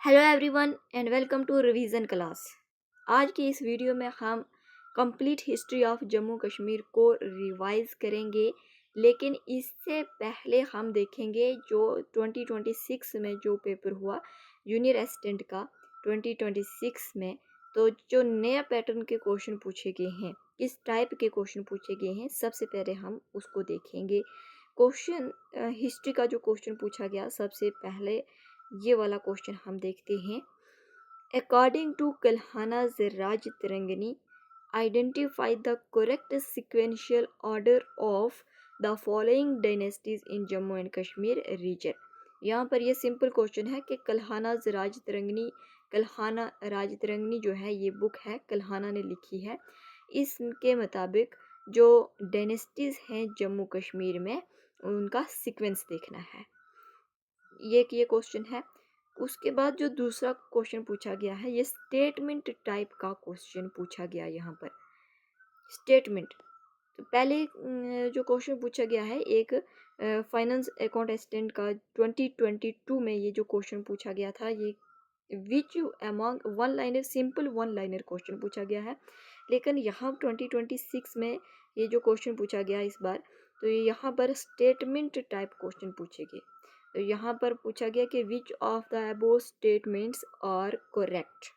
Hello everyone and welcome to revision class. आज की इस वीडियो में हम complete history of Jammu Kashmir को रिवाइज करेंगे, लेकिन इससे पहले हम देखेंगे जो 2026 में जो पेपर हुआ जूनियर असिस्टेंट का 2026 में। तो जो नया पैटर्न के क्वेश्चन पूछे गए हैं, किस टाइप के क्वेश्चन पूछे गए हैं, सबसे पहले हम उसको देखेंगे। क्वेश्चन हिस्ट्री का जो क्वेश्चन पूछा गया, सबसे पहले ये वाला क्वेश्चन हम देखते हैं। According to Kalhana Rajatarangini, identify the correct sequential order of the following dynasties in Jammu and Kashmir region. यहाँ पर ये सिंपल क्वेश्चन है कि कल्हाना जराज तिरंगनी, कल्हाना राज तिरंगनी जो है ये बुक है, कल्हाना ने लिखी है। इसके मुताबिक जो डायनेस्टीज हैं जम्मू कश्मीर में, उनका सीक्वेंस देखना है। ये क्वेश्चन है। उसके बाद जो दूसरा क्वेश्चन पूछा गया है, ये स्टेटमेंट टाइप का क्वेश्चन पूछा गया। यहाँ पर स्टेटमेंट, तो पहले जो क्वेश्चन पूछा गया है एक फाइनेंस अकाउंट असिस्टेंट का 2022 में ये जो क्वेश्चन पूछा गया था, ये which among one liner, simple one liner question पूछा गया है। लेकिन यहाँ 2026 में ये जो क्वेश्चन पूछा गया इस बार, तो यहाँ पर स्टेटमेंट टाइप क्वेश्चन पूछेंगे। तो यहाँ पर पूछा गया कि which of the above statements are correct,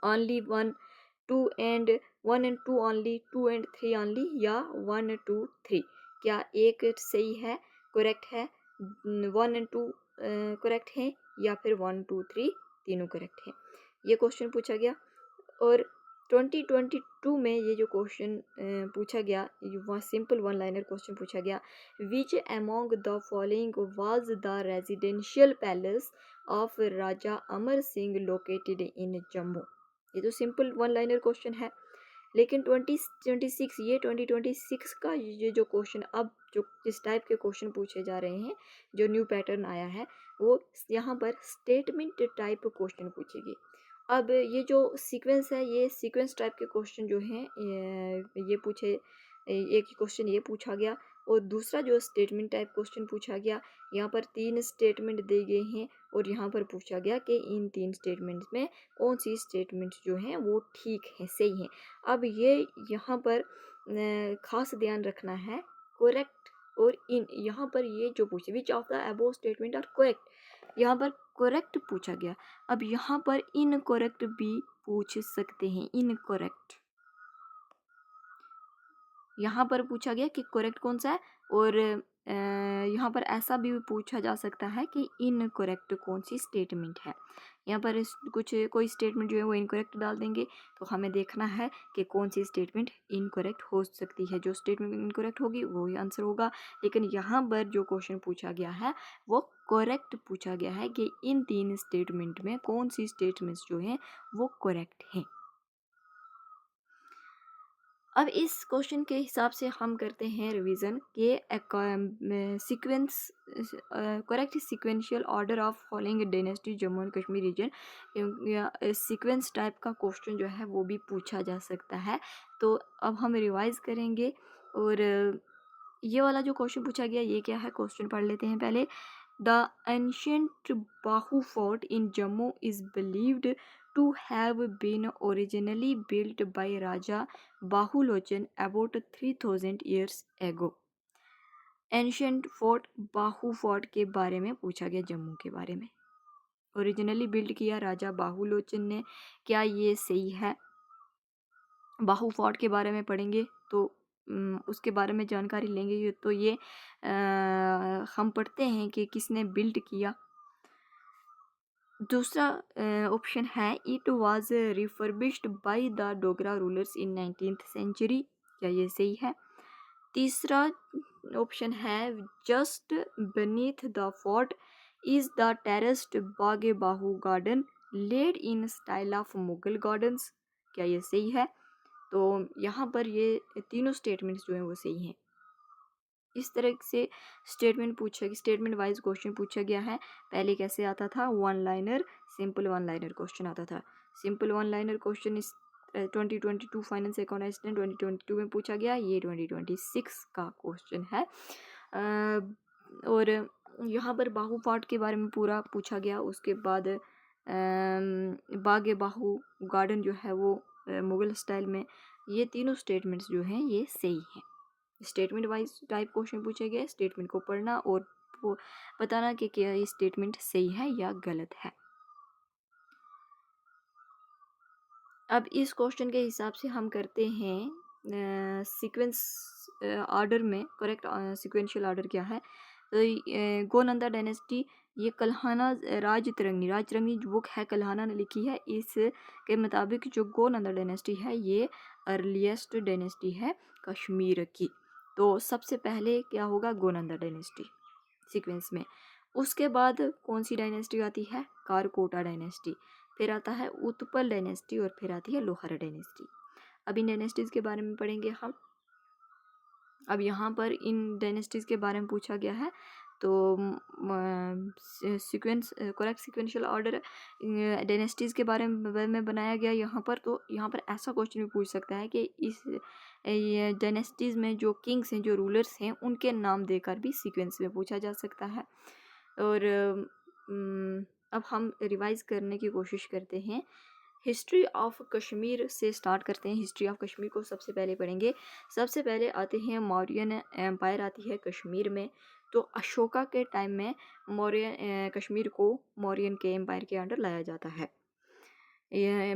only one and two only, two and three only, या वन टू थ्री। क्या एक सही है, करेक्ट है, वन एंड टू करेक्ट है, या फिर वन टू थ्री तीनों करेक्ट है। ये क्वेश्चन पूछा गया। और 2022 में ये जो क्वेश्चन पूछा गया, वहाँ सिंपल वन लाइनर क्वेश्चन पूछा गया। Which among the following was the residential palace of Raja Amar Singh located in Jammu. ये तो सिंपल वन लाइनर क्वेश्चन है। लेकिन 2026 का ये जो क्वेश्चन, अब जो जिस टाइप के क्वेश्चन पूछे जा रहे हैं, जो न्यू पैटर्न आया है, वो यहाँ पर स्टेटमेंट टाइप क्वेश्चन पूछेगी। अब ये जो सीक्वेंस है, ये सीक्वेंस टाइप के क्वेश्चन जो हैं ये पूछे, एक क्वेश्चन ये पूछा गया और दूसरा जो स्टेटमेंट टाइप क्वेश्चन पूछा गया। यहाँ पर तीन स्टेटमेंट दिए गए हैं और यहाँ पर पूछा गया कि इन तीन स्टेटमेंट्स में कौन सी स्टेटमेंट्स जो हैं वो ठीक है, सही है। अब ये यहाँ पर खास ध्यान रखना है, करेक्ट और इन, यहाँ पर ये जो पूछे which of the above statement are correct, यहाँ पर करेक्ट पूछा गया। अब यहाँ पर इनकरेक्ट भी पूछ सकते हैं, इनकरेक्ट यहाँ पर पूछा गया कि करेक्ट कौन सा है, और यहाँ पर ऐसा भी पूछा जा सकता है कि इनकरेक्ट कौन सी स्टेटमेंट है। यहाँ पर कुछ कोई स्टेटमेंट जो है वो इनकरेक्ट डाल देंगे, तो हमें देखना है कि कौन सी स्टेटमेंट इनकरेक्ट हो सकती है। जो स्टेटमेंट इनकरेक्ट होगी वो ही आंसर होगा। लेकिन यहाँ पर जो क्वेश्चन पूछा गया है वो करेक्ट पूछा गया है कि इन तीन स्टेटमेंट में कौन सी स्टेटमेंट्स जो हैं वो करेक्ट हैं। अब इस क्वेश्चन के हिसाब से हम करते हैं रिवीजन के sequence, correct sequential order of following dynasty Jammu and Kashmir region. Sequence type का क्वेश्चन जो है वो भी पूछा जा सकता है। तो अब हम रिवाइज करेंगे। और ये वाला जो क्वेश्चन पूछा गया, ये क्या है, क्वेश्चन पढ़ लेते हैं पहले। The ancient Bahu fort in Jammu is believed to have been originally built by Raja Bahulochan about 3000 years ago. Ancient fort Bahu fort के बारे में पूछा गया, जम्मू के बारे में। ओरिजिनली बिल्ड किया राजा बाहुलोचन ने, क्या ये सही है? बाहू फोर्ट के बारे में पढ़ेंगे तो उसके बारे में जानकारी लेंगे। तो ये हम पढ़ते हैं कि किसने बिल्ड किया। दूसरा ऑप्शन है it was refurbished by the Dogra rulers in 19th century, क्या ये सही है? तीसरा ऑप्शन है just beneath the fort is the terraced Bagh e Bahu garden laid in style of Mughal gardens, क्या ये सही है? तो यहाँ पर ये तीनों स्टेटमेंट्स जो हैं वो सही हैं। इस तरह से स्टेटमेंट वाइज क्वेश्चन पूछा गया है। पहले कैसे आता था, one liner, simple one liner question आता था। सिंपल वन लाइनर क्वेश्चन इस 2022 फाइनेंस अकाउंट असिस्टेंट 2022 में पूछा गया। ये 2026 का क्वेश्चन है। और यहाँ पर बाहू फार्ट के बारे में पूरा पूछा गया। उसके बाद बाग बाहू गार्डन जो है वो मुग़ल स्टाइल में। ये तीनों स्टेटमेंट्स जो हैं ये सही हैं। स्टेटमेंट वाइज टाइप क्वेश्चन पूछे गए, स्टेटमेंट को पढ़ना और वो बताना कि क्या ये स्टेटमेंट सही है या गलत है। अब इस क्वेश्चन के हिसाब से हम करते हैं सीक्वेंस ऑर्डर में। करेक्ट सीक्वेंशियल ऑर्डर क्या है? तो गोनंदा डायनेस्टी, ये कल्हाना राजतरंगी जो बुक है कल्हाना ने लिखी है, इस के मुताबिक जो गोनंदा डायनेस्टी है ये अर्लीस्ट डायनेस्टी है कश्मीर की। तो सबसे पहले क्या होगा? गोनंदा डायनेस्टी सीक्वेंस में। उसके बाद कौन सी डायनेस्टी आती है? कारकोटा डायनेस्टी। फिर आता है उत्पल डायनेस्टी और फिर आती है लोहारा डायनेस्टी। अब इन डायनेस्टीज़ के बारे में पढ़ेंगे हम। अब यहाँ पर इन डायनेस्टीज़ के बारे में पूछा गया है, तो sequence correct sequential order dynasties के बारे में बनाया गया यहाँ पर। तो यहाँ पर ऐसा क्वेश्चन भी पूछ सकता है कि इस डायनेस्टीज़ में जो किंग्स हैं, जो रूलर्स हैं, उनके नाम देकर भी सीक्वेंस में पूछा जा सकता है। और अब हम रिवाइज करने की कोशिश करते हैं। हिस्ट्री ऑफ कश्मीर से स्टार्ट करते हैं। हिस्ट्री ऑफ कश्मीर को सबसे पहले पढ़ेंगे। सबसे पहले आते हैं मौर्यन एम्पायर आती है कश्मीर में। तो अशोका के टाइम में मौर्य कश्मीर को मौर्यन के एम्पायर के अंडर लाया जाता है।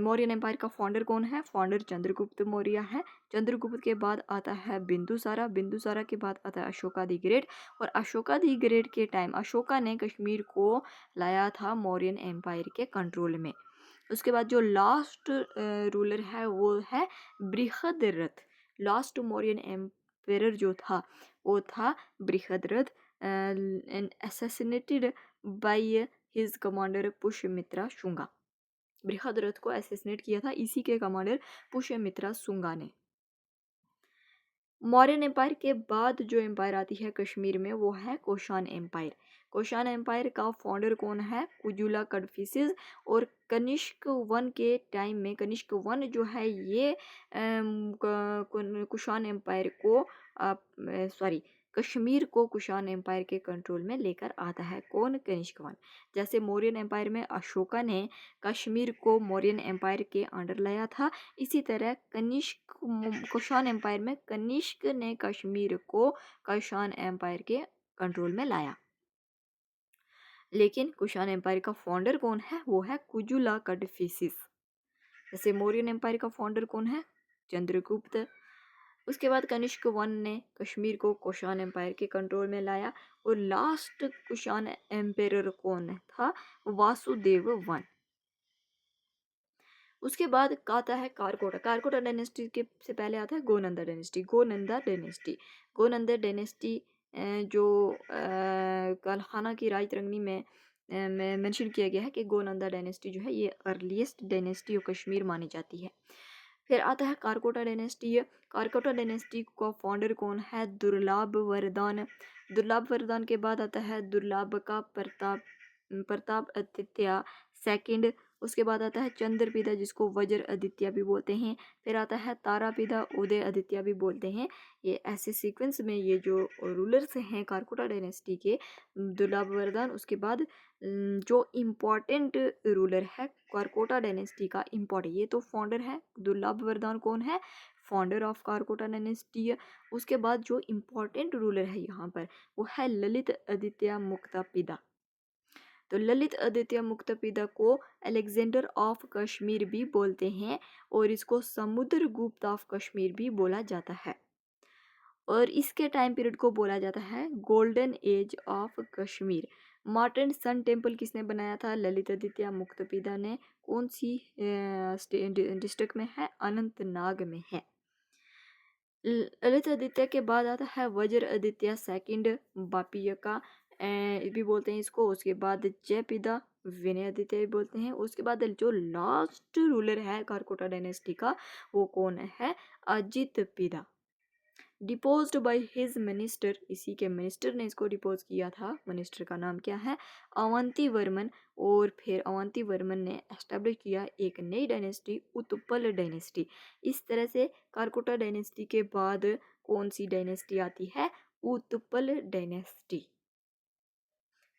मौर्यन एम्पायर का फाउंडर कौन है? फाउंडर चंद्रगुप्त मौर्य है। चंद्रगुप्त के बाद आता है बिंदुसारा। बिंदुसारा के बाद आता है अशोका दी ग्रेट। और अशोका दी ग्रेट के टाइम अशोका ने कश्मीर को लाया था मौर्यन एम्पायर के कंट्रोल में। उसके बाद जो लास्ट रूलर है वो है बृहद्रथ। लास्ट मौर्यन एम्पायर जो था वो था Brihadratha, assassinated by his commander Pushyamitra Shunga. Brihadratha को असैसिनेट किया था इसी के कमांडर पुष्यमित्रा शुंगा ने। मौर्यन एम्पायर के बाद जो एम्पायर आती है कश्मीर में वो है कोशान एम्पायर। कोशान एम्पायर का फाउंडर कौन है? कुजुला कडफिसिस। और कनिष्क वन के टाइम में कनिष्क वन जो है ये कुशान एम्पायर को सॉरी कश्मीर को कुशान एम्पायर के कंट्रोल में लेकर आता है। कौन? कनिष्क वन। जैसे मौर्यन एम्पायर में अशोका ने कश्मीर को मौर्यन एम्पायर के अंडर लाया था, इसी तरह कुशान एम्पायर में कनिष्क ने कश्मीर को कुशान एम्पायर के कंट्रोल में लाया। लेकिन कुशान एम्पायर का फाउंडर कौन है? वो है कुजुला कडफिसिस। जैसे मौर्यन एम्पायर का फाउंडर कौन है? चंद्रगुप्त। उसके बाद कनिष्क वन ने कश्मीर को कुशान एम्पायर के कंट्रोल में लाया। और लास्ट कुशान एम्पायर कौन था? वासुदेव वन। उसके बाद आता है कारकोटा। कारकोटा डायनेस्टी के से पहले आता है गोनंदा डायनेस्टी। गोनंदा डायनेस्टी जो कल्हाना की राजतरंगी में मेंशन किया गया है कि गोनंदा डायनेस्टी जो है ये अर्लीस्ट डायनेस्टी ऑफ कश्मीर मानी जाती है। फिर आता है कारकोटा डायनेस्टी। कारकोटा डायनेस्टी का फाउंडर कौन है? दुर्लभ वर्धन। दुर्लभ वर्धन के बाद आता है दुर्लभ का प्रताप आदित्य सेकंड। उसके बाद आता है चंद्रपिदा जिसको वज्र आदित्य भी बोलते हैं। फिर आता है तारापिदा उदय आदित्य भी बोलते हैं। ये ऐसे सीक्वेंस में ये जो रूलर्स हैं कारकोटा डायनेस्टी के, दुर्लभ वर्धन, उसके बाद जो इम्पोर्टेंट रूलर है कारकोटा डायनेस्टी का इम्पोर्टेंट, ये तो फाउंडर है दुर्लभ वर्धन। कौन है? Founder of Karkota dynasty. उसके बाद जो इम्पोर्टेंट रूलर है यहाँ पर वो है ललित आदित्य मुक्तापिदा। तो ललित आदित्य मुक्तापिदा को अलेक्जेंडर ऑफ कश्मीर भी बोलते हैं और इसको समुद्रगुप्त ऑफ कश्मीर भी बोला जाता है। और इसके टाइम पीरियड को बोला जाता है golden age of Kashmir. Martand sun temple किसने बनाया था? ललित आदित्य मुक्तापिदा ने। कौन सी डिस्ट्रिक्ट में है? अनंतनाग में है। ललित आदित्य के बाद आता है वज्र आदित्य सेकंड बापिया का भी बोलते हैं इसको। उसके बाद जयपिदा विनय आदित्य भी बोलते हैं। उसके बाद जो लास्ट रूलर है कारकोटा डायनेस्टी का वो कौन है? Ajit Pida. Deposed by his minister, इसी के मिनिस्टर ने इसको डिपोज किया था। मिनिस्टर का नाम क्या है? अवंती वर्मन। और फिर अवंती वर्मन ने एस्टेब्लिश किया एक नई डायनेस्टी, उत्पल डायनेस्टी। इस तरह से कारकोटा डायनेस्टी के बाद कौन सी डायनेस्टी आती है? उत्पल डायनेस्टी।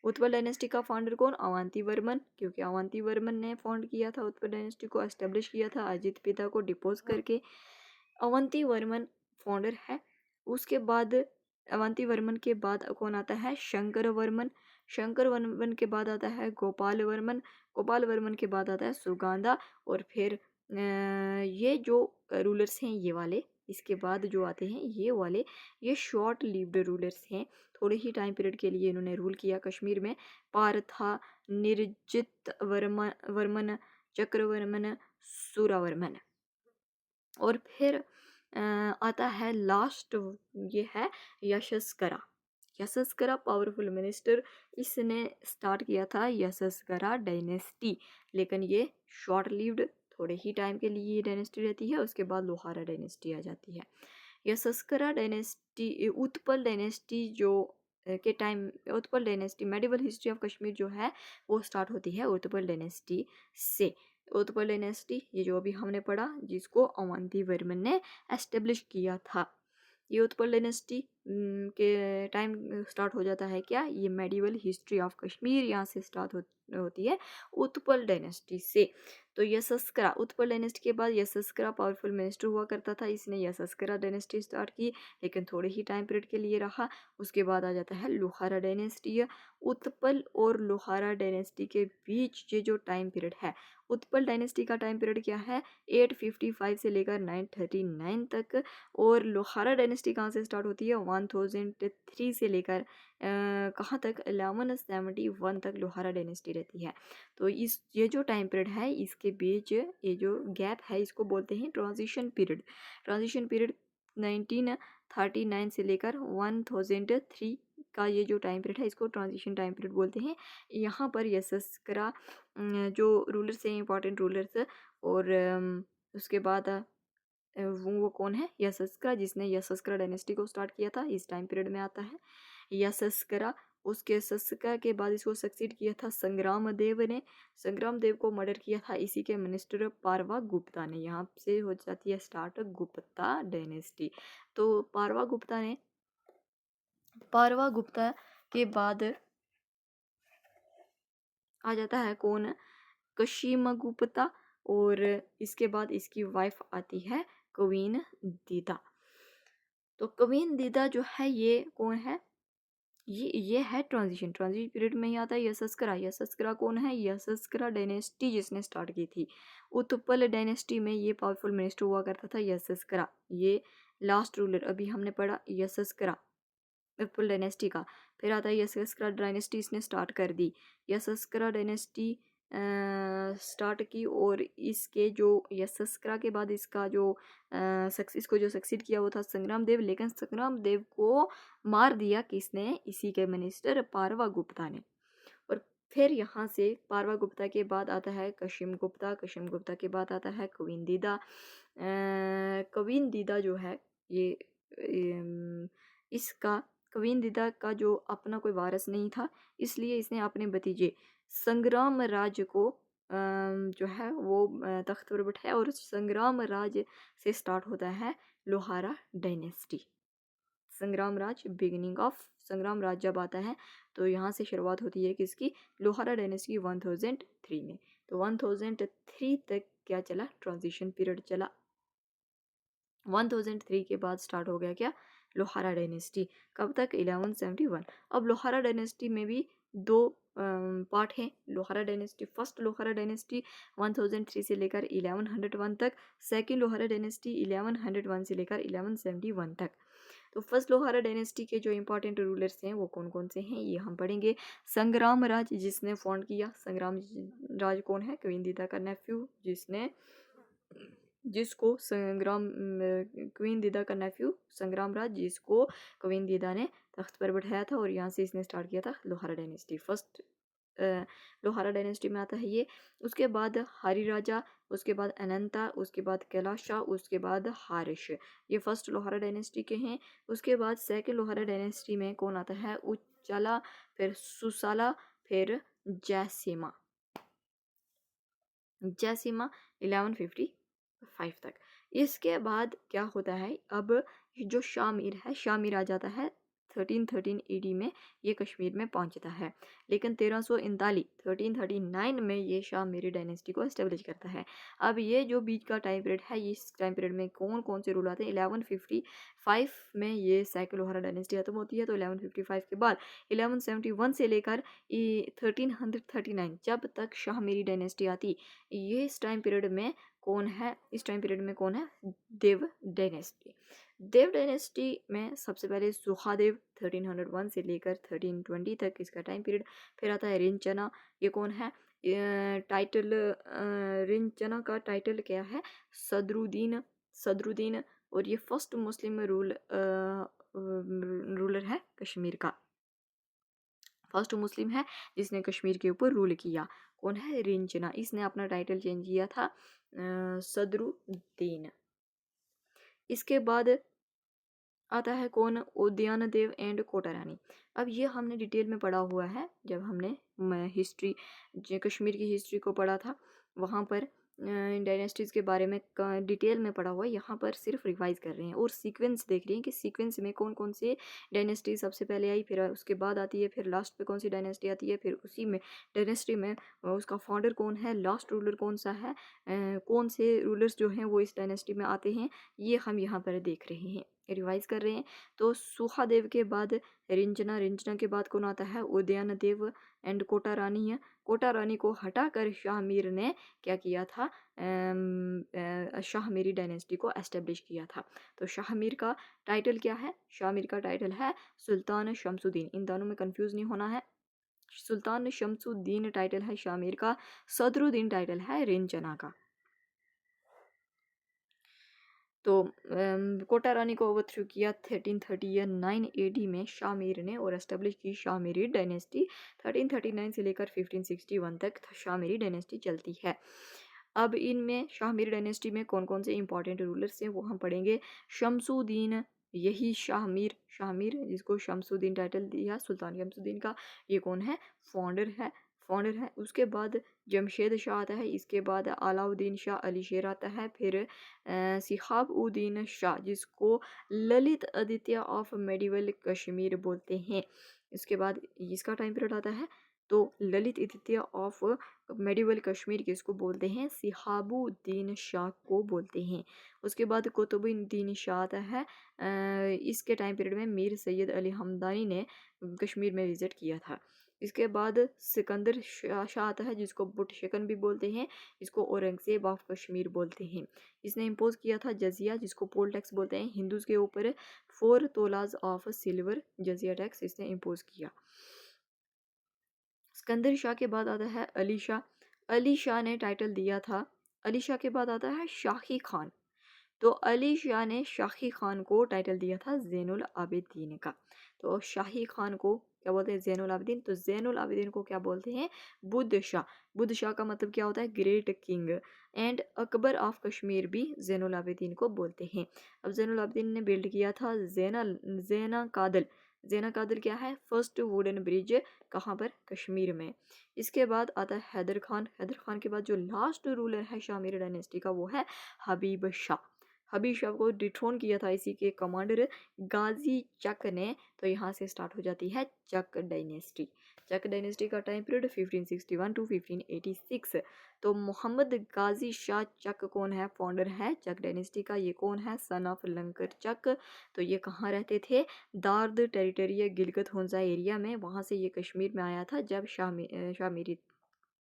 उत्पल डायनेस्टी का फाउंडर कौन? अवंती वर्मन, क्योंकि अवंती वर्मन ने फाउंड किया था, उत्पल डायनेस्टी को एस्टेब्लिश किया था अजित पिता को डिपोज करके। अवंती वर्मन फाउंडर है। उसके बाद अवंती वर्मन के बाद कौन आता है? शंकर वर्मन। शंकर वर्मन के बाद आता है गोपाल वर्मन। गोपाल वर्मन के बाद आता है सुगांदा। और फिर ये जो रूलर्स हैं ये वाले, इसके बाद जो आते हैं ये वाले, ये शॉर्ट लिव्ड रूलर्स हैं। थोड़े ही टाइम पीरियड के लिए इन्होंने रूल किया कश्मीर में। पार्था, निर्जित वर्मन वर्मन, चक्रवर्मन, सुरावर्मन। और फिर आता है लास्ट, ये है यशस्करा। यशस्करा पावरफुल मिनिस्टर, इसने स्टार्ट किया था यशस्करा डायनेस्टी, लेकिन ये शॉर्ट लिव्ड, थोड़े ही टाइम के लिए ये डायनेस्टी रहती है, उसके बाद लोहारा डायनेस्टी आ जाती है। यशस्करा डायनेस्टी, उत्पल डायनेस्टी जो के time, Utpal dynasty medieval history of Kashmir जो है वो स्टार्ट होती है उत्पल डायनेस्टी से। उत्पल डायनेस्टी ये जो अभी हमने पढ़ा, जिसको अवंती वर्मन ने एस्टेब्लिश किया था, ये उत्पल डायनेस्टी के टाइम स्टार्ट हो जाता है क्या? ये मेडिवल हिस्ट्री ऑफ कश्मीर यहाँ से स्टार्ट होती है उत्पल डायनेस्टी से। तो यशस्करा, उत्पल डायनेस्टी के बाद यशस्करा पावरफुल मिनिस्टर हुआ करता था, इसने यशस्करा डायनेस्टी स्टार्ट की, लेकिन थोड़े ही टाइम पीरियड के लिए रहा। उसके बाद आ जाता है लोहारा डायनेस्टी। उत्पल और लोहारा डायनेस्टी के बीच ये जो टाइम पीरियड है, उत्पल डायनेस्टी का टाइम पीरियड क्या है? 855 से लेकर 939 तक। और लोहारा डायनेस्टी कहाँ से स्टार्ट होती है? 1003 से लेकर कहाँ तक? 1171 तक लोहारा डायनेस्टी रहती है। तो इस ये जो टाइम पीरियड है, इसके बीच ये जो गैप है, इसको बोलते हैं ट्रांजिशन पीरियड। ट्रांजिशन पीरियड 1939 से लेकर 1003 का ये जो टाइम पीरियड है, इसको ट्रांजिशन टाइम पीरियड बोलते हैं। यहाँ पर यशस्करा जो रूलर्स हैं, इंपॉर्टेंट रूलर्स, और उसके बाद वो कौन है? यशस्करा, जिसने यशस्करा डायनेस्टी को स्टार्ट किया था, इस टाइम पीरियड में आता है यशस्करा। उसके यशस्करा के बाद इसको सक्सीड किया था संग्राम देव ने। संग्राम देव को मर्डर किया था इसी के मिनिस्टर पारवा गुप्ता ने। यहाँ से हो जाती है स्टार्ट गुप्ता डायनेस्टी। तो पारवा गुप्ता के बाद आ जाता है कौन? कशीम गुप्ता। और इसके बाद इसकी वाइफ आती है क्वीन दीदा। तो क्वीन दीदा जो है ये कौन है? ये है ट्रांजिशन पीरियड में ही आता है यशस्करा। यशस्करा कौन है? यशस्करा डायनेस्टी जिसने स्टार्ट की थी। उत्पल डायनेस्टी में ये पावरफुल मिनिस्टर हुआ करता था यशस्करा। ये लास्ट रूलर अभी हमने पढ़ा यशस्करा उत्पल डायनेस्टी का। फिर आता है यशस्करा डायनेस्टी, इसने स्टार्ट कर दी। यशस्करा डायनेस्टी स्टार्ट की, और इसके जो यशस्करा के बाद इसका जो इसको जो सक्सीड किया वो था संग्राम देव, लेकिन संग्राम देव को मार दिया किसने? इसी के मिनिस्टर पारवा गुप्ता ने। और फिर यहाँ से पारवा गुप्ता के बाद आता है कशिम गुप्ता। कशिम गुप्ता के बाद आता है क्वीन दीदा। क्वीन दीदा जो है ये इसका क्वीन दीदा का जो अपना कोई वारिस नहीं था, इसलिए इसने अपने भतीजे संग्राम राज को जो है वो तख्त पर बैठाया, और संग्राम राज से स्टार्ट होता है लोहारा डायनेस्टी। संग्राम राज, बिगिनिंग ऑफ संग्राम राज जब आता है, तो यहाँ से शुरुआत होती है किसकी? लोहारा डायनेस्टी 1003 में। तो 1003 तक क्या चला? ट्रांजिशन पीरियड चला। 1003 के बाद स्टार्ट हो गया क्या? लोहारा डायनेस्टी। कब तक? 1171। अब लोहारा डायनेस्टी में भी दो पार्ट हैं। Lohara dynasty, first Lohara dynasty 1003 से लेकर 1101 तक। सेकेंड लोहारा डायनेस्टी 1101 से लेकर 1171 तक। तो फर्स्ट लोहारा डायनेस्टी के जो इंपॉर्टेंट रूलर्स हैं वो कौन कौन से हैं, ये हम पढ़ेंगे। संग्राम राज, जिसने फाउंड किया। संग्राम राज कौन है? क्वीन दीदा का नेफ्यू, जिसको क्वीन दीदा का नेफ्यू संग्राम राज, जिसको क्वीन दीदा ने तख्त पर बैठाया था, और यहाँ से इसने स्टार्ट किया था Lohara dynasty. First Lohara dynasty में आता है ये। उसके बाद हरि राजा, उसके बाद अनंता, उसके बाद कैलाशा, उसके बाद हारिश। ये फर्स्ट लोहारा डायनेस्टी के हैं। उसके बाद सेकंड लोहारा डायनेस्टी में कौन आता है? उच्चाला, फिर सुसाला, फिर जैसीमा। 1155 तक। इसके बाद क्या होता है? अब जो शामिर है, शामिर आ जाता है 1313 ईडी में ये कश्मीर में पहुंचता है। लेकिन 1339 में ये शाह मीरी डायनेस्टी को एस्टेब्लिश करता है। अब ये जो बीच का टाइम पीरियड है, इस टाइम पीरियड में कौन कौन से रूल आते हैं? 1155 में ये साइकिल लोहारा डायनेस्टी खत्म होती है। तो 1155 के बाद 1171 से लेकर 1339 जब तक शाह मीरी डायनेस्टी आती, ये इस टाइम पीरियड में कौन है? इस टाइम पीरियड में कौन है? देव डायनेस्टी। देव डायनेस्टी में सबसे पहले सुखादेव 1301 से लेकर 1320 तक इसका टाइम पीरियड। फिर आता है रिंचना, ये कौन है? टाइटल रिंचना का टाइटल क्या है? सदरुद्दीन। सदरुद्दीन, और ये फर्स्ट मुस्लिम रूलर है कश्मीर का, फर्स्ट मुस्लिम है जिसने कश्मीर के ऊपर रूल किया। कौन है? रिंचना। इसने अपना टाइटल चेंज किया था सदरुद्दीन। इसके बाद आता है कौन? उद्यान देव एंड कोटा रानी। अब ये हमने डिटेल में पढ़ा हुआ है जब हमने हिस्ट्री, कश्मीर की हिस्ट्री को पढ़ा था, वहाँ पर डायनेस्टीज़ के बारे में डिटेल में पढ़ा हुआ है। यहाँ पर सिर्फ रिवाइज कर रहे हैं और सीक्वेंस देख रहे हैं कि सीक्वेंस में कौन कौन से डायनेस्टी सबसे पहले आई, फिर उसके बाद आती है, फिर लास्ट पे कौन सी डायनेस्टी आती है, फिर उसी में डायनेस्टी में उसका फाउंडर कौन है, लास्ट रूलर कौन सा है, कौन से रूलर्स जो हैं वो इस डायनेस्टी में आते हैं, ये हम यहाँ पर देख रहे हैं, रिवाइज कर रहे हैं। तो सुखादेव के बाद रिंजना, रिंजना के बाद कौन आता है? उदयन देव एंड कोटा रानी है। कोटा रानी को हटाकर शाह मीर ने क्या किया था? शाह मीरी डायनेस्टी को एस्टेब्लिश किया था। तो शाह मीर का टाइटल क्या है? शाह मीर का टाइटल है सुल्तान शमसुद्दीन। इन दोनों में कंफ्यूज नहीं होना है। सुल्तान शमसुद्दीन टाइटल है शाह मीर का, सदरुद्दीन टाइटल है रिंजना का। तो कोटा रानी को ओवरथ्रो किया 1339 एडी में शाह मीर ने और एस्टेब्लिश की शाह मीरी डायनेस्टी। 1339 से लेकर 1561 तक शाह मीरी डायनेस्टी चलती है। अब इनमें शाह मीरी डायनेस्टी में कौन कौन से इंपॉर्टेंट रूलर्स हैं वो हम पढ़ेंगे। शमसुद्दीन, यही शाह मीर जिसको शमसुद्दीन टाइटल दिया सुल्तान शमसुद्दीन का, ये कौन है? फाउंडर है। उसके बाद जमशेद शाह आता है, इसके बाद अलाउद्दीन शाह अली शेर आता है, फिर सिहाबुद्दीन शाह जिसको ललित आदित्य ऑफ मेडिवल कश्मीर बोलते हैं। इसके बाद इसका टाइम पीरियड आता है, तो ललित आदित्य ऑफ मेडिवल कश्मीर किसको बोलते हैं? सिहाबुद्दीन शाह को बोलते हैं। उसके बाद कुतुबुद्दीन शाह आता है। इसके टाइम पीरियड में मीर सैयद अली हमदानी ने कश्मीर में विजिट किया था। इसके बाद सिकंदर शाह आता है जिसको बुट शिकन भी बोलते हैं, इसको औरंगजेब ऑफ कश्मीर बोलते हैं। इसने इम्पोज किया था जजिया जिसको पोल टैक्स बोलते हैं, हिंदूज के ऊपर 4 तोलाज ऑफ सिल्वर जजिया टैक्स इसने इम्पोज किया। सिकंदर शाह के बाद आता है अली शाह। अली शाह ने टाइटल दिया था, अली शाह के बाद आता है शाही खान। तो अली शाह ने शाही खान को टाइटल दिया था ज़ैनुल आबिदीन का। तो शाही खान को क्या बोलते हैं? ज़ैनुल आबिदीन। तो ज़ैनुल आबिदीन को क्या बोलते हैं? बुद्ध शाह। बुद्ध शाह का मतलब क्या होता है? Great king. And Akbar of Kashmir भी ज़ैनुल आबिदीन को बोलते हैं। अब ज़ैनुल आबिदीन ने बिल्ड किया था ज़ैना कादल। ज़ैना कादल क्या है? फर्स्ट वुडन ब्रिज, कहाँ पर? कश्मीर में। इसके बाद आता है हैदर खान। हैदर खान के बाद जो लास्ट रूलर है शाह मीर डायनेस्टी का वो है हबीब शाह। हबीब शाह को डिथ्रोन किया था इसी के कमांडर गाजी चक ने। तो यहाँ से स्टार्ट हो जाती है चक डायनेस्टी। चक डायनेस्टी का टाइम पीरियड 1561 टू 1586। तो मोहम्मद गाजी शाह चक कौन है? फाउंडर है चक डायनेस्टी का। ये कौन है? सन ऑफ लंकर चक। तो ये कहाँ रहते थे? दार्द टेरिटरी गिलगित होंजा एरिया में, वहाँ से ये कश्मीर में आया था जब शाह मीरी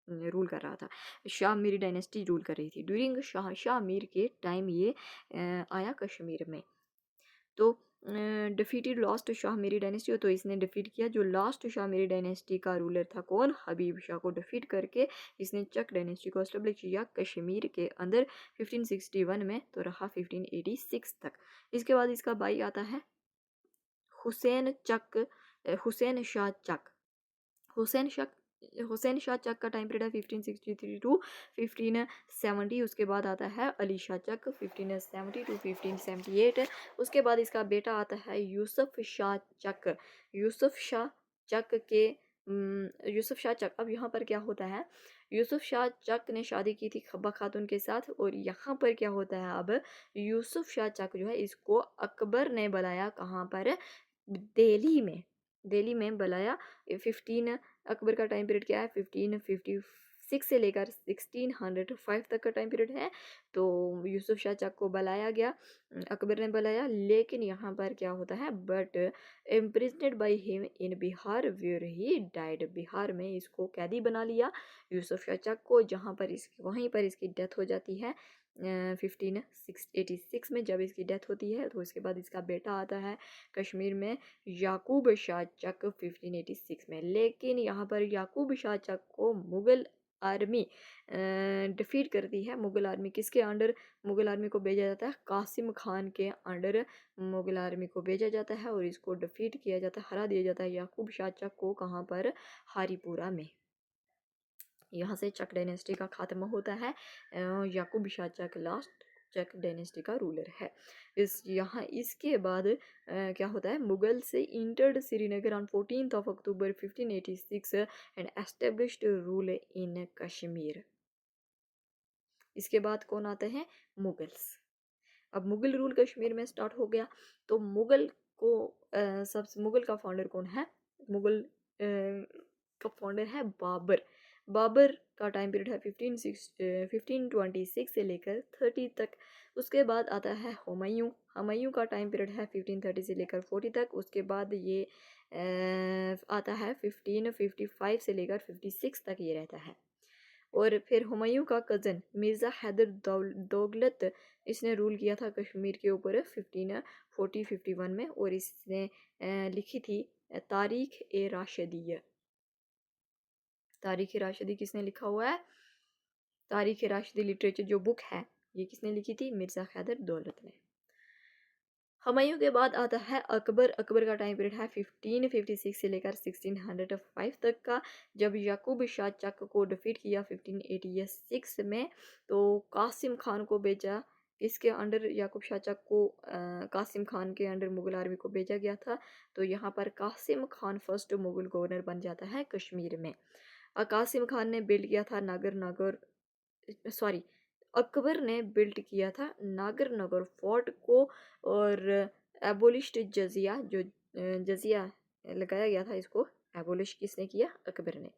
रूल कर रहा था, शाह मीरी डायनेस्टी रूल कर रही थी। ड्यूरिंग शाह मीर के टाइम ये आया कश्मीर में। तो डिफीटेड लास्ट शाह मीरी डायनेस्टी, तो इसने डिफीट किया जो लास्ट शाह मीरी डायनेस्टी का रूलर था कौन? हबीब शाह को डिफीट करके इसने चक डायनेस्टी को एस्टेब्लिश किया कश्मीर के अंदर 1561 में, तो रहा 1586 तक। इसके बाद इसका भाई आता है हुसैन शाह चक। हुसैन शाह चक का टाइम पीरियड है 1563 टू 1570। उसके बाद आता है अली शाह चक 1570 टू 1578। उसके बाद इसका बेटा आता है यूसुफ शाह चक। यूसुफ शाह चक के यूसुफ शाह चक, अब यहाँ पर क्या होता है? यूसुफ शाह चक ने शादी की थी खब्बा खातून के साथ, और यहाँ पर क्या होता है? अब यूसुफ शाह चक जो है इसको अकबर ने बुलाया कहाँ पर? दिल्ली में बुलाया। 15 अकबर का टाइम पीरियड क्या है, 1556 से लेकर 1605 तक का टाइम पीरियड है। तो यूसुफ शाह चक को बुलाया गया, अकबर ने बुलाया, लेकिन यहाँ पर क्या होता है, but imprisoned by him in Bihar where he died, Bihar में इसको कैदी बना लिया यूसुफ शाह चक को, जहाँ पर वहीं पर इसकी डेथ हो जाती है 1586 में। जब इसकी डेथ होती है तो इसके बाद इसका बेटा आता है कश्मीर में, याकूब शाह चक 1586 में। लेकिन यहाँ पर याकूब शाह चक को मुग़ल आर्मी डिफीट करती है। मुग़ल आर्मी किसके अंडर, मुग़ल आर्मी को भेजा जाता है कासिम खान के अंडर, मुग़ल आर्मी को भेजा जाता है और इसको डिफीट किया जाता है, हरा दिया जाता है याकूब शाह चक को। कहाँ पर, हारीपुरा में। यहाँ से चक डायनेस्टी का खात्मा होता है। याकूब शाह चक लास्ट चक डायनेस्टी का रूलर है। इसके बाद क्या होता है, मुगल से entered Srinagar on 14 October 1586 and established rule in Kashmir. इसके बाद कौन आते हैं, मुगल्स। अब मुगल रूल कश्मीर में स्टार्ट हो गया। तो मुगल को सबसे मुगल का फाउंडर कौन है, मुगल का फाउंडर है बाबर। बाबर का टाइम पीरियड है 1526 से लेकर 30 तक। उसके बाद आता है हुमायूं। हुमायूं का टाइम पीरियड है 1530 से लेकर 40 तक। उसके बाद ये आता है 1555 से लेकर 56 तक ये रहता है। और फिर हुमायूं का कज़न मिर्ज़ा हैदर दौलत, इसने रूल किया था कश्मीर के ऊपर 1540-51 में, और इसने लिखी थी तारीख़ ए राशिदिया। तारीख़ ए राशिदी किसने लिखा हुआ है, तारीख़ ए राशिदी लिटरेचर जो बुक है ये किसने लिखी थी, मिर्ज़ा हैदर दौलत ने। हुमायूं के बाद आता है अकबर। अकबर का टाइम पीरियड है 1556 से लेकर 1605 तक का। जब याकूब शाह चक को डिफीट किया 1586 में, तो कासिम खान को भेजा, इसके अंडर याकूब शाह चक को कासिम खान के अंडर मुगल आर्मी को भेजा गया था। तो यहाँ पर कासिम खान फर्स्ट मुगल गवर्नर बन जाता है कश्मीर में। कासिम खान ने बिल्ड किया था अकबर ने बिल्ड किया था नागरनगर फोर्ट को, और एबोलिश्ड जजिया, जो जजिया लगाया गया था इसको एबोलिश किसने किया, अकबर ने।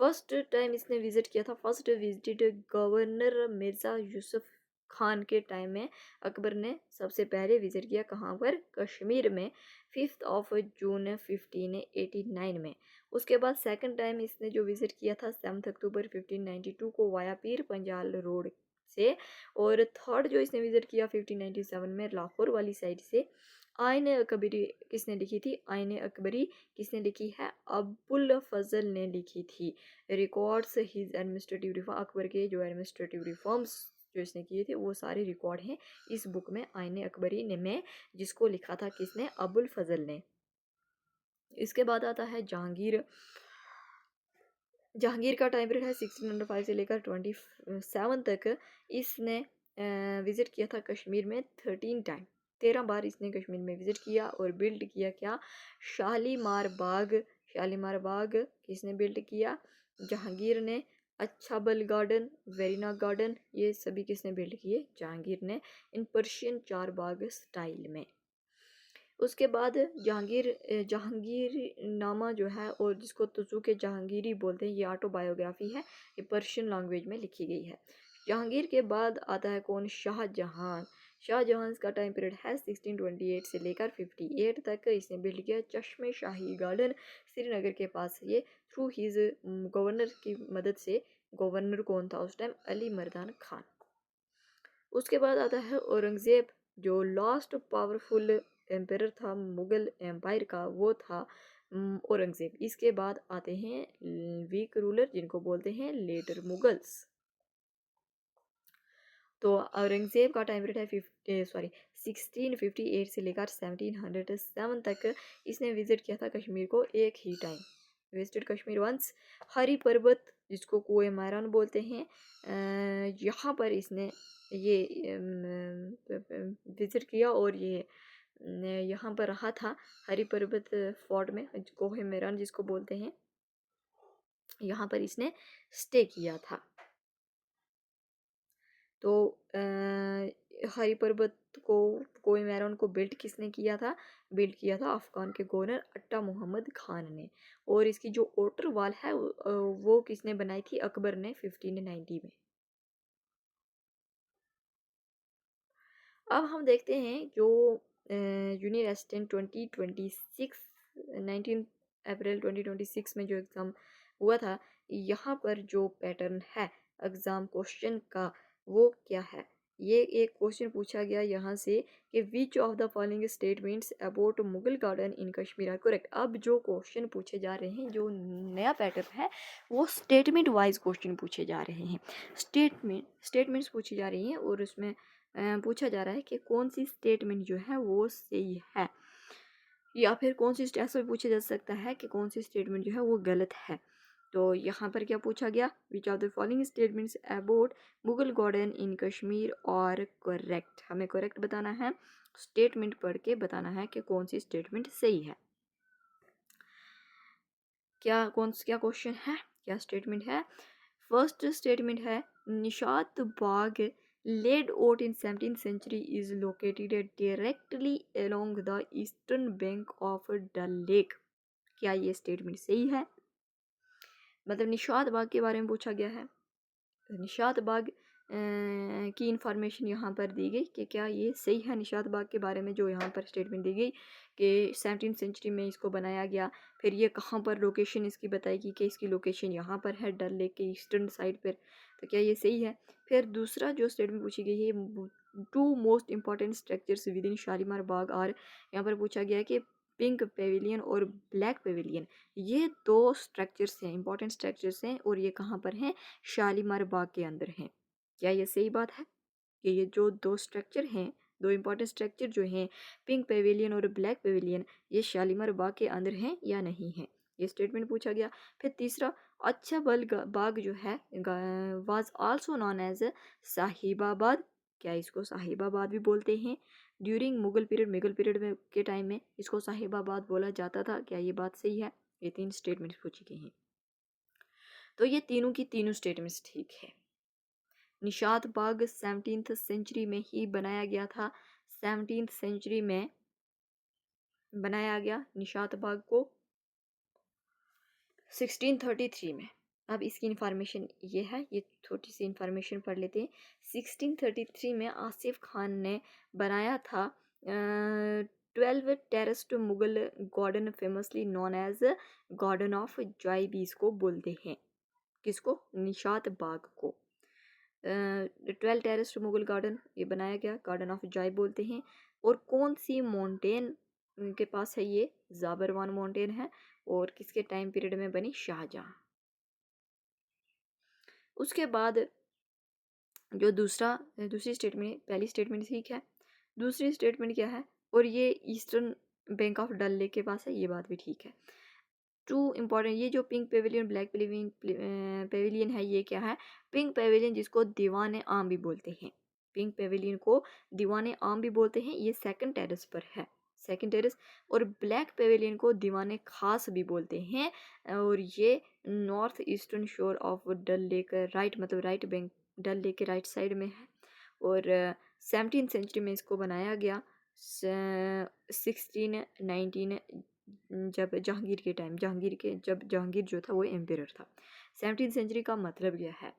फर्स्ट टाइम इसने विजिट किया था, first visit governor Mirza Yusuf Khan के टाइम में अकबर ने सबसे पहले विजिट किया, कहाँ पर, कश्मीर में, 5 जून 1589 में। उसके बाद सेकंड टाइम इसने जो विजिट किया था 7 अक्टूबर 1592 को वाया पीर पंजाल रोड से। और थर्ड जो इसने विजिट किया 1597 में लाहौर वाली साइड से। आइन अकबरी किसने लिखी थी, आइन अकबरी किसने लिखी है, अबुल फजल ने लिखी थी। Records his administrative reform, Akbar के जो एडमिनिस्ट्रेटिव रिफॉर्म्स जो इसने किए थे वो सारे रिकॉर्ड हैं इस बुक में, आइन अकबरी ने में, जिसको लिखा था किसने, अबुल फजल ने। इसके बाद आता है जहांगीर। जहांगीर का टाइम पीरियड है 1605 से लेकर 27 तक। इसने विज़िट किया था कश्मीर में 13 बार इसने कश्मीर में विज़िट किया और बिल्ड किया क्या, शालीमार बाग। शालीमार बाग किसने बिल्ड किया, जहांगीर ने। अच्छाबल गार्डन, वेरीना गार्डन, ये सभी किसने बिल्ड किए, जहांगीर ने, इन पर्शियन 4 बाग स्टाइल में। उसके बाद जहांगीर नामा जो है, और जिसको तुजुक जहांगीरी बोलते हैं, ये ऑटोबायोग्राफी है, ये पर्शियन लैंग्वेज में लिखी गई है। जहांगीर के बाद आता है कौन, शाहजहां। शाहजहां का टाइम पीरियड है 1628 से लेकर 58 तक। इसने बिल्ड किया चश्मे शाही गार्डन श्रीनगर के पास, ये थ्रू हिज गवर्नर की मदद से। गवर्नर कौन था उस टाइम, अली मर्दान खान। उसके बाद आता है औरंगज़ेब, जो लास्ट पावरफुल एम्पायर था मुग़ल एम्पायर का, वो था औरंगज़ेब। इसके बाद आते हैं वीक रूलर, जिनको बोलते हैं लेटर मुगल्स। तो औरंगज़ेब का टाइम पीरियड है 1658 से लेकर 1707 तक। इसने विज़िट किया था कश्मीर को एक ही टाइम, विजिटेड कश्मीर वंस। हरी पर्वत, जिसको कुए मैरान बोलते हैं, यहाँ पर इसने ये विज़िट किया, और ये यहाँ पर रहा था हरी पर्वत फोर्ट में, कोहे मैरान जिसको बोलते हैं, यहाँ पर इसने स्टे किया था। तो हरी पर्वत को, कोई मैरन को बिल्ड किया था अफगान के गवर्नर अट्टा मोहम्मद खान ने। और इसकी जो outer वॉल है वो किसने बनाई थी, अकबर ने 1590 में। अब हम देखते हैं जो यूनिवर्सिटी 2026 19 अप्रैल 2026 में जो एग्ज़ाम हुआ था, यहाँ पर जो पैटर्न है एग्ज़ाम क्वेश्चन का वो क्या है। ये एक क्वेश्चन पूछा गया यहाँ से कि which of the following statements about Mughal garden in Kashmir are correct. अब जो क्वेश्चन पूछे जा रहे हैं, जो नया पैटर्न है वो स्टेटमेंट वाइज क्वेश्चन पूछे जा रहे हैं। स्टेटमेंट्स पूछी जा रही हैं और उसमें पूछा जा रहा है कि कौन सी स्टेटमेंट जो है वो सही है, या फिर कौन सी ऐसा भी पूछा जा सकता है कि कौन सी स्टेटमेंट जो है वो गलत है। तो यहाँ पर क्या पूछा गया, विच of the following statements about Mughal garden in Kashmir और करेक्ट। हमें करेक्ट बताना है, स्टेटमेंट पढ़ के बताना है कि कौन सी स्टेटमेंट सही है। क्या क्वेश्चन है, क्या स्टेटमेंट है। फर्स्ट स्टेटमेंट है निशात बाग laid out in 17th century is located directly along the eastern bank of Dal Lake। क्या ये स्टेटमेंट सही है। मतलब निशात बाग के बारे में पूछा गया है, निशात बाग की इंफॉर्मेशन यहाँ पर दी गई कि क्या ये सही है। निशात बाग के बारे में जो यहाँ पर स्टेटमेंट दी गई कि 17th सेंचुरी में इसको बनाया गया, फिर ये कहाँ पर लोकेशन इसकी बताएगी कि इसकी लोकेशन यहाँ पर है डल लेक के ईस्टर्न साइड पर, तो क्या ये सही है। फिर दूसरा जो स्टेटमेंट पूछी गई है, two most important structures within Shalimar Bagh और यहाँ पर पूछा गया है कि पिंक पेविलियन और ब्लैक पेविलियन, ये दो स्ट्रक्चर्स हैं, इंपॉर्टेंट स्ट्रक्चर्स हैं और ये कहाँ पर हैं, शालीमार बाग के अंदर हैं। क्या ये सही बात है कि ये जो दो स्ट्रक्चर हैं, दो इंपॉर्टेंट स्ट्रक्चर जो हैं पिंक पेविलियन और ब्लैक पेविलियन, ये शालीमार बाग के अंदर हैं या नहीं है, ये स्टेटमेंट पूछा गया। फिर तीसरा, अच्छा बल बाग जो है was also known as Sahibabad, क्या इसको साहिबाबाद भी बोलते हैं। ड्यूरिंग मुगल पीरियड में के टाइम में इसको साहिबाबाद बोला जाता था, क्या ये बात सही है। ये तीन स्टेटमेंट्स पूछी गई हैं, तो ये तीनों की तीनों स्टेटमेंट्स ठीक है। निशात बाग 17th सेंचुरी में ही बनाया गया था, 17th सेंचुरी में बनाया गया निशात बाग को 1633 में। अब इसकी इंफॉर्मेशन ये है, ये छोटी सी इंफॉर्मेशन पढ़ लेते हैं। 1633 में आसिफ खान ने बनाया था 12 terraced Mughal garden, famously known as garden of joy भी इसको बोलते हैं। किसको, निशात बाग को 12 टेरेस्ड मुगल गार्डन ये बनाया गया, गार्डन ऑफ जॉय बोलते हैं। और कौन सी माउंटेन के पास है, ये जाबरवान माउंटेन है और किसके टाइम पीरियड में बनी, शाहजहां। उसके बाद जो दूसरी स्टेटमेंट, पहली स्टेटमेंट ठीक है, दूसरी स्टेटमेंट क्या है, और ये eastern bank of Dal lake के पास है, ये बात भी ठीक है। टू इम्पॉर्टेंट, ये जो पिंक पेविलियन ब्लैक पेविलियन है, ये क्या है, पिंक पेविलियन जिसको दीवाने आम भी बोलते हैं, पिंक पेविलियन को दीवाने आम भी बोलते हैं, ये सेकंड टेरेस पर है, सेकंड टेरेस। और ब्लैक पेविलियन को दीवाने खास भी बोलते हैं, और ये नॉर्थ ईस्टर्न शोर ऑफ डल लेक, राइट मतलब राइट बैंक डल लेक के राइट साइड में है। और 17th सेंचुरी में इसको बनाया गया, 1619 जब जहांगीर के टाइम, जब जहांगीर जो था वो एम्पेरर था। 17th सेंचुरी का मतलब क्या है,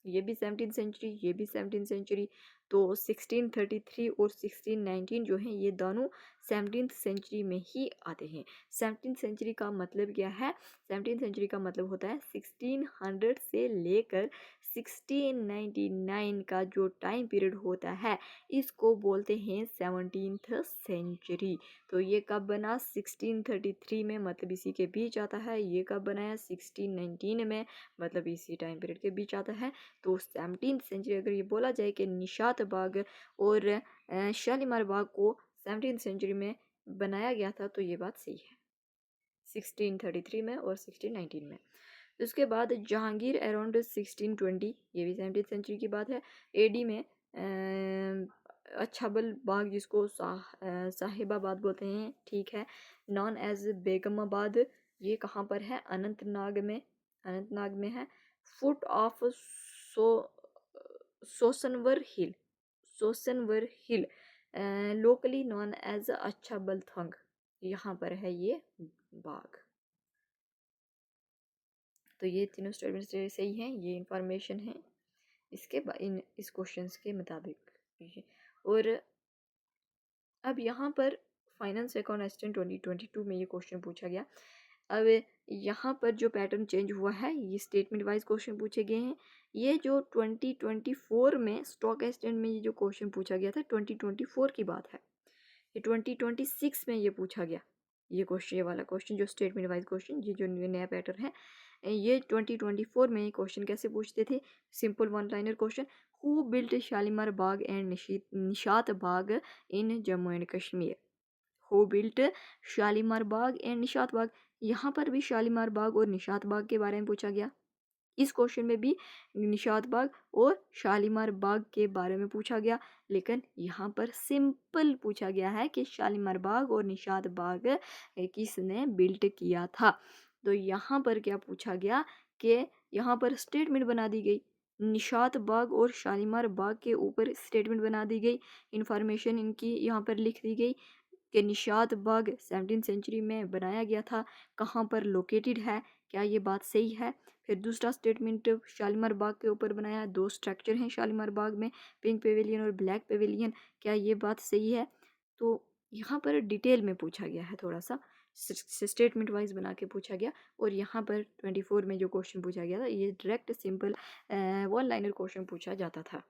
ये भी 17th सेंचुरी, ये भी 17th सेंचुरी, तो 1633 और 1619 जो हैं ये दोनों 17th सेंचुरी में ही आते हैं। 17th सेंचुरी का मतलब क्या है, 17th सेंचुरी का मतलब होता है 1600 से लेकर 1699 का जो टाइम पीरियड होता है, इसको बोलते हैं 17th सेंचुरी। तो ये कब बना, 1633 में, मतलब इसी के बीच आता है। ये कब बनाया, 1619 में, मतलब इसी टाइम पीरियड के बीच आता है। तो 17th सेंचुरी अगर ये बोला जाए कि निशात बाग और शालीमार बाग को 17th सेंचुरी में बनाया गया था, तो ये बात सही है, 1633 में और 1619 में। उसके बाद जहांगीर अराउंड 1620, ये भी 17th सेंचुरी की बात है। एडी में अच्छाबल बाग जिसको साहिबाबाद बोलते हैं, ठीक है, नॉन एज बेगमाबाद, ये कहाँ पर है, अनंतनाग में, अनंतनाग में है। Foot of so Sosanwar hill, Sosanwar hill, locally known as अच्छा बलथंग, यहाँ पर है ये बाग। तो ये तीनों स्टेटमेंट्स सही हैं, ये इंफॉर्मेशन है इस क्वेश्चंस के मुताबिक। और अब यहाँ पर फाइनेंस अकाउंट असिस्टेंट 2022 में ये क्वेश्चन पूछा गया। अब यहाँ पर जो पैटर्न चेंज हुआ है, ये स्टेटमेंट वाइज क्वेश्चन पूछे गए हैं। ये जो 2024 में स्टॉक असिस्टेंट में ये जो क्वेश्चन पूछा गया था 2024 की बात है, ये 2026 में ये पूछा गया। ये क्वेश्चन, ये वाला क्वेश्चन जो स्टेटमेंट वाइज क्वेश्चन, ये जो नया पैटर्न है, ये 2024 में ये क्वेश्चन कैसे पूछते थे? Simple one liner question, who built Shalimar Bagh and Nishat Bagh in Jammu and Kashmir. Who built Shalimar Bagh and Nishat Bagh, यहाँ पर भी शालीमार बाग और निशात बाग के बारे में पूछा गया। इस क्वेश्चन में भी निशात बाग और शालीमार बाग के बारे में पूछा गया, लेकिन यहाँ पर सिंपल पूछा गया है कि शालीमार बाग और निशात बाग किसने बिल्ट किया था। तो यहाँ पर क्या पूछा गया कि यहाँ पर स्टेटमेंट बना दी गई, निशात बाग और शालीमार बाग के ऊपर स्टेटमेंट बना दी गई, इंफॉर्मेशन इनकी यहाँ पर लिख दी गई कि निशात बाग 17वीं सेंचुरी में बनाया गया था, कहाँ पर लोकेटेड है, क्या ये बात सही है। फिर दूसरा स्टेटमेंट शालीमार बाग के ऊपर बनाया, 2 स्ट्रक्चर हैं शालीमार बाग में, पिंक पेविलियन और ब्लैक पेविलियन, क्या ये बात सही है। तो यहाँ पर डिटेल में पूछा गया है, थोड़ा सा स्टेटमेंट वाइज बना के पूछा गया। और यहाँ पर 24 में जो क्वेश्चन पूछा गया था, ये direct simple one liner question पूछा जाता था।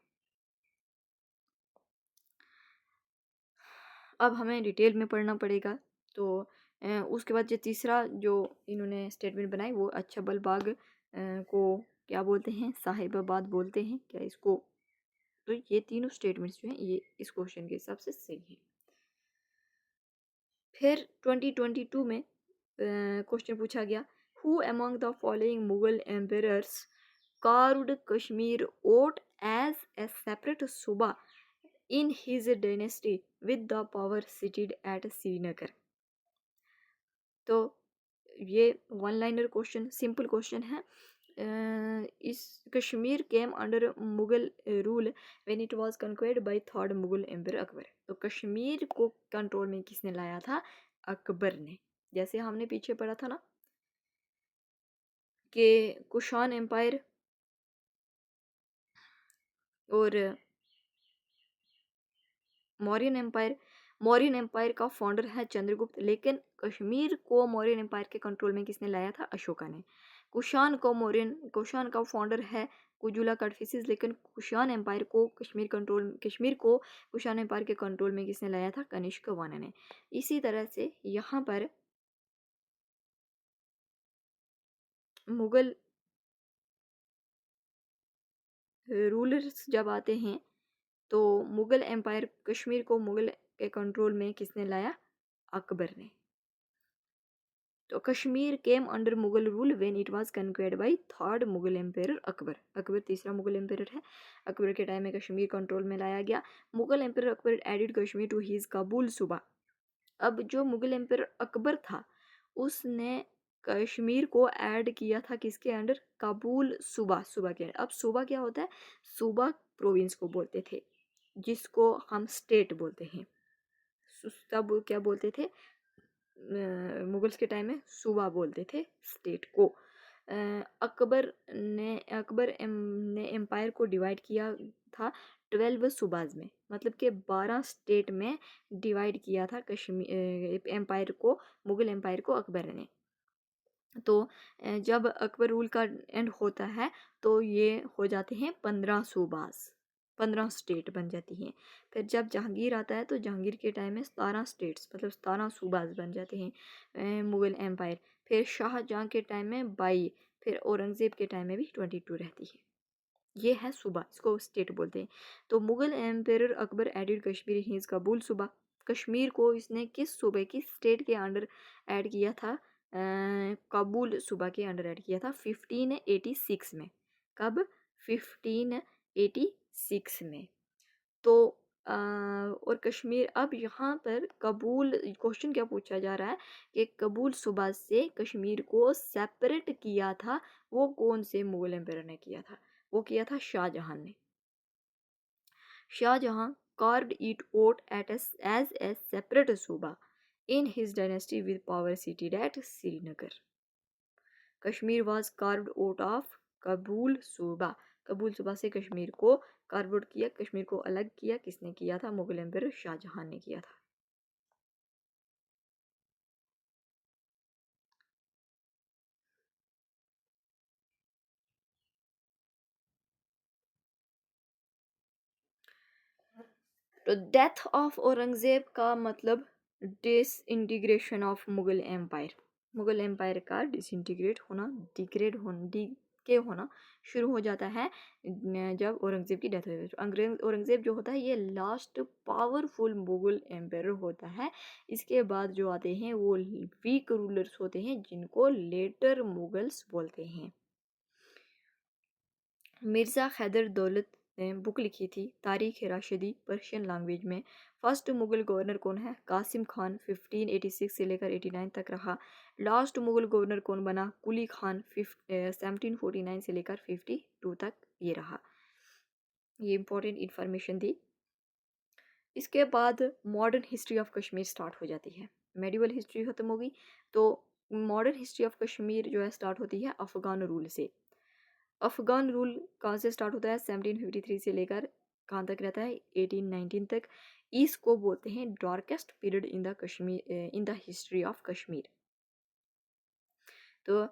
अब हमें डिटेल में पढ़ना पड़ेगा। तो उसके बाद जो तीसरा जो इन्होंने स्टेटमेंट बनाई, वो अच्छा बल बाग को क्या बोलते हैं? साहिबाबाद बोलते हैं क्या इसको। तो ये तीनों स्टेटमेंट्स जो हैं ये इस क्वेश्चन के हिसाब से सही हैं। फिर 2022 में क्वेश्चन पूछा गया, who among the following Mughal emperors carved Kashmir out as a separate सूबा in his dynasty with the power seated at Srinagar। तो ये one liner question, simple question है। इस Kashmir came under Mughal rule when it was conquered by third Mughal emperor Akbar. तो कश्मीर को control में किसने लाया था? अकबर ने। जैसे हमने पीछे पढ़ा था ना कि कुशान एम्पायर और मौर्यन एम्पायर का फाउंडर है चंद्रगुप्त, लेकिन कश्मीर को मौर्यन एम्पायर के कंट्रोल में किसने लाया था? अशोका ने। कुशान का फाउंडर है कुजुला कड़फिसिस, लेकिन कुशान एम्पायर को कश्मीर को कुशान एम्पायर के कंट्रोल में किसने लाया था? कनिष्क वन ने। इसी तरह से यहाँ पर मुगल रूलर्स जब आते हैं तो मुगल एम्पायर कश्मीर को मुगल के कंट्रोल में किसने लाया? अकबर ने। तो Kashmir came under Mughal rule when it was conquered by third Mughal empire Akbar. Akbar तीसरा मुगल एम्पायर है। अकबर के टाइम में कश्मीर कंट्रोल में लाया गया। Mughal empire Akbar added Kashmir to his Kabul सूबा। अब जो मुगल एम्पायर अकबर था उसने कश्मीर को ऐड किया था किसके अंडर? काबुल सूबा के अंडर। अब सूबा क्या होता है? सूबा प्रोविंस को बोलते थे, जिसको हम स्टेट बोलते हैं। तब क्या बोलते थे? मुगल्स के टाइम में सूबा बोलते थे स्टेट को। अकबर ने एम्पायर को डिवाइड किया था 12 सूबाज में, मतलब कि 12 स्टेट में डिवाइड किया था कश्मीर एम्पायर को, मुगल एम्पायर को अकबर ने। तो जब अकबर रूल का एंड होता है तो ये हो जाते हैं 15 सूबाज, 15 स्टेट बन जाती हैं। फिर जब जहांगीर आता है तो जहांगीर के टाइम में 17 स्टेट्स मतलब 17 सूबाज बन जाते हैं मुगल एम्पायर। फिर शाहजहाँ के टाइम में 22, फिर औरंगज़ेब के टाइम में भी 22 रहती है। ये है सूबा, इसको स्टेट बोलते हैं। तो Mughal empire Akbar added Kashmir his Kabul सूबा। कश्मीर को इसने किस सूबे की स्टेट के अंडर ऐड किया था? काबुल सूबा के अंडर ऐड किया था 1586 में। कब? 1586 में। तो और कश्मीर, अब यहाँ पर कबूल क्वेश्चन क्या पूछा जा रहा है कि कबूल सूबा से कश्मीर को सेपरेट किया था, वो कौन से मुगल एम्पायर ने किया था? वो किया था शाहजहां ने। Shahjahan carved it out as a separate सूबा in his dynasty with power seated at Srinagar. Kashmir was carved out of कबूल सूबा। कबूल सूबा से कश्मीर को कार्व आउट किया, कश्मीर को अलग किया। किसने किया था? मुगल एम्पायर शाहजहां ने किया था। तो डेथ ऑफ औरंगजेब का मतलब disintegration of Mughal empire. Mughal empire का डिसइंटीग्रेट होना, डिग्रेड होना, डीके होना शुरू हो जाता है जब औरंगजेब की डेथ हो जाती है। औरंगजेब जो होता है ये लास्ट पावरफुल मुगल एम्पायर होता है। इसके बाद जो आते हैं वो वीक रूलर्स होते हैं जिनको लेटर मुगल्स बोलते हैं। मिर्ज़ा हैदर दौलत ने बुक लिखी थी तारीख़ राशिदी पर्शियन लैंग्वेज में। फर्स्ट मुग़ल गवर्नर कौन है? कासिम खान 1586 से लेकर 89 तक रहा। लास्ट मुग़ल गवर्नर कौन बना? कुली खान 1749 से लेकर 52 तक ये रहा। ये इंपॉर्टेंट इन्फॉर्मेशन दी। इसके बाद modern history of Kashmir start हो जाती है। मेडिवल हिस्ट्री खत्म होगी तो मॉडर्न हिस्ट्री ऑफ कश्मीर जो है स्टार्ट होती है अफ़गान रूल से। अफ़गान रूल कहाँ से स्टार्ट होता है? 1753 से लेकर कहाँ तक रहता है? 1819 तक। इसको बोलते हैं darkest period in the Kashmir, in the history of Kashmir. तो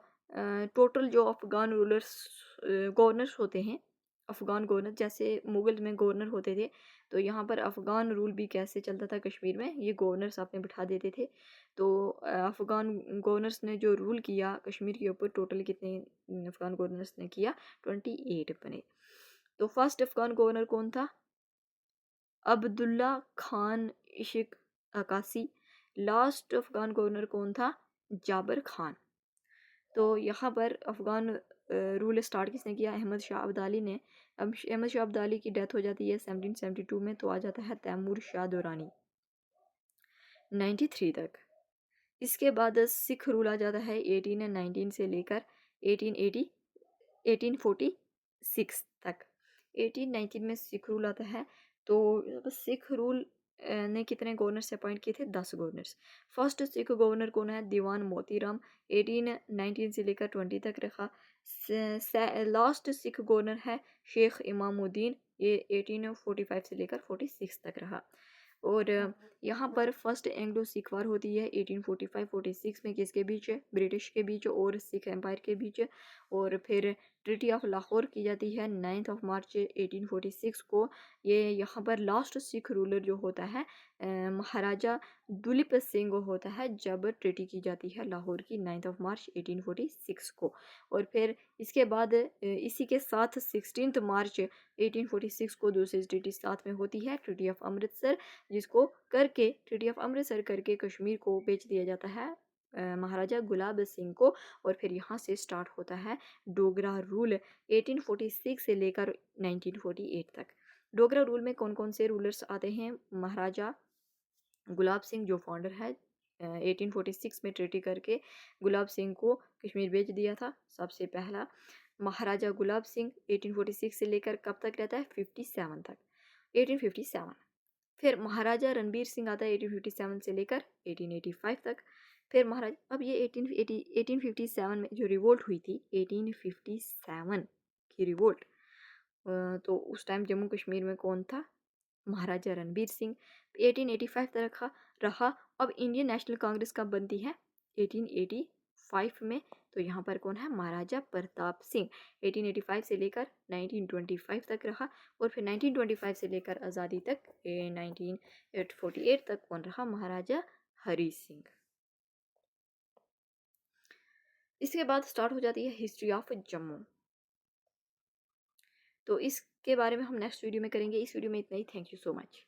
टोटल जो अफ़गान रूलर्स गवर्नर्स होते हैं, अफ़गान गवर्नर जैसे मुग़ल में गवर्नर होते थे, तो यहाँ पर अफ़गान रूल भी कैसे चलता था कश्मीर में, ये गवर्नर्स आपने बिठा देते थे। तो अफ़गान गवर्नर्स ने जो रूल किया कश्मीर के ऊपर, टोटल कितने अफ़गान गवर्नर्स ने किया? 28 बने। तो फर्स्ट अफ़गान गवर्नर कौन था? अब्दुल्ला खान इशिक अकासी। लास्ट अफ़गान गवर्नर कौन था? जाबर खान। तो यहाँ पर अफ़गान रूल स्टार्ट किसने किया? अहमद शाह अब्दाली ने। अब अहमद शाह अब्दाली की डेथ हो जाती है 1772 में, तो आ जाता है तैमूर शाह दुरानी 93 तक। इसके बाद सिख रूल आ जाता है 1819 से लेकर 1880 1846 तक। 1819 में सिख रूल आता है। तो सिख रूल ने कितने गवर्नर्स अपॉइंट किए थे? 10 गवर्नर्स। फर्स्ट सिख गवर्नर कौन है? दीवान मोतीराम 1819 से लेकर 20 तक रखा। लास्ट सिख गवर्नर है शेख इमामुद्दीन, ये 1845 से लेकर 46 तक रहा। और यहाँ पर फर्स्ट एंग्लो सिख वार होती है 1845-46 में। किसके बीच? ब्रिटिश के बीच और सिख एम्पायर के बीच। और फिर ट्रीटी ऑफ लाहौर की जाती है 9 मार्च 1846 को। ये यहाँ पर लास्ट सिख रूलर जो होता है महाराजा दुलीप सिंह होता है जब ट्रीटी की जाती है लाहौर की 9 मार्च 1846 को। और फिर इसके बाद इसी के साथ 16 मार्च 1846 को दूसरी ट्रीटी साथ में होती है, ट्रीटी ऑफ अमृतसर, जिसको करके ट्रीटी ऑफ अमृतसर करके कश्मीर को बेच दिया जाता है महाराजा गुलाब सिंह को। और फिर यहाँ से स्टार्ट होता है डोगरा रूल 1846 से लेकर 1948 तक। डोगरा रूल में कौन कौन से रूलर्स आते हैं? महाराजा गुलाब सिंह जो फाउंडर है, 1846 में ट्रीटी करके गुलाब सिंह को कश्मीर भेज दिया था सबसे पहला। महाराजा गुलाब सिंह 1846 से लेकर कब तक रहता है? 57 तक, 1857। फिर महाराजा रणबीर सिंह आता है 1857 से लेकर 1885 तक। फिर महाराजा, अब ये 1857 में जो रिवोल्ट हुई थी 1857 की रिवोल्ट, तो उस टाइम जम्मू कश्मीर में कौन था? महाराजा रणबीर सिंह। 1885 तक रहा। अब इंडियन नेशनल कांग्रेस कब बनती है? 1885 में। तो यहाँ पर कौन है? महाराजा प्रताप सिंह। 1885 से लेकर 1925 तक रहा। और फिर 1925 से लेकर आज़ादी तक 1948 तक कौन रहा? महाराजा हरी सिंह। इसके बाद स्टार्ट हो जाती है हिस्ट्री ऑफ जम्मू। तो इसके बारे में हम नेक्स्ट वीडियो में करेंगे। इस वीडियो में इतना ही। Thank you so much.